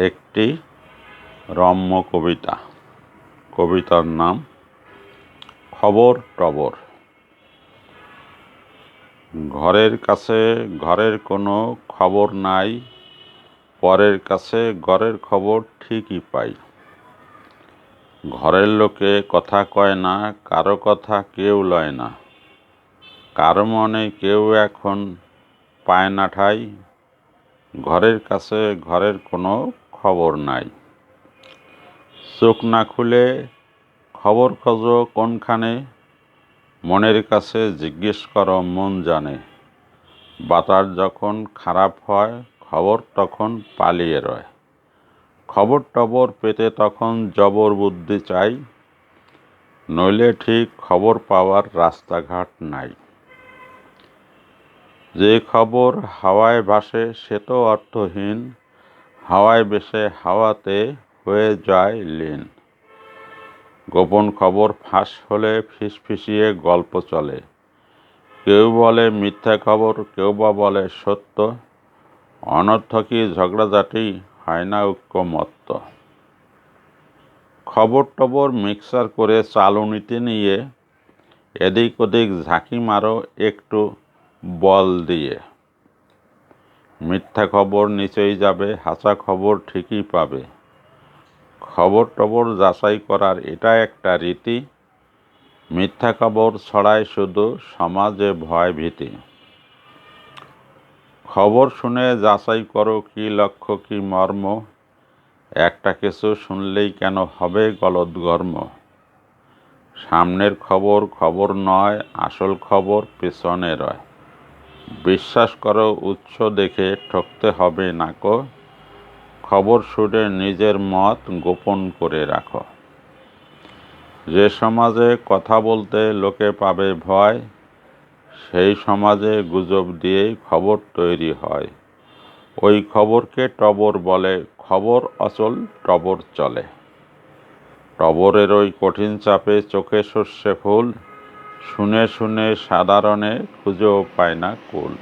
একটি রম্য কবিতা। কবিতার নাম খবর টবর। ঘরের কাছে ঘরের কোনো খবর নাই, পরের কাছে ঘরের খবর ঠিকই পাই। ঘরের লোকে কথা কয় না, কারো কথা কেউ লয় না, কারো মনে কেউ এখন পায় না ঠাই। ঘরের কাছে ঘরের কোনো খবর নাই। চোখ না খুলে খবর খোঁজো কোনখানে, মনের কাছে জিজ্ঞেস করো মন জানে। বাতাস যখন খারাপ হয় খবর তখন পালিয়ে রয়। খবর টবর পেতে তখন জবর বুদ্ধি চাই, নইলে ঠিক খবর পাওয়ার রাস্তাঘাট নাই। যে খবর হাওয়ায় ভাসে সে তো অর্থহীন, হাওয়ায় ভেসে হাওয়াতে হয়ে যায় লীন। গোপন খবর ফাঁস হলে ফিসফিসিয়ে গল্প চলে, কেউ বলে মিথ্যা খবর, কেউ বা বলে সত্য। অনর্থকই ঝগড়াঝাটি, হয় না ঐক্যমত্য। খবর টবর মিক্সার করে চালুনিতে নিয়ে এদিক ওদিক ঝাঁকি মারো একটু বল দিয়ে। মিথ্যা খবর নিচেই যাবে, হাসা খবর ঠিকই পাবে। খবর টবর যাচাই করার এটা একটা রীতি, মিথ্যা খবর ছড়ায় শুধু সমাজে ভয় ভীতি। খবর শুনে যাচাই করো কি লক্ষ্য কি মর্ম, একটা কিছু শুনলেই কেন হবে গলদঘর্ম। সামনের খবর খবর নয়, আসল খবর পেছনে রয়। বিশ্বাস করো উৎস দেখে, ঠকতে হবে নাকো। খবর শুনে নিজের মত গোপন করে রাখো। যে সমাজে কথা বলতে লোকে পাবে ভয়, সেই সমাজে গুজব দিয়েই খবর তৈরি হয়। ওই খবরকে টবর বলে, খবর অচল টবর চলে। টবরের ওই কঠিন চাপে চোখে সর্ষে ফুল, শুনে শুনে সাধারণে খুঁজেও পায় না কুল।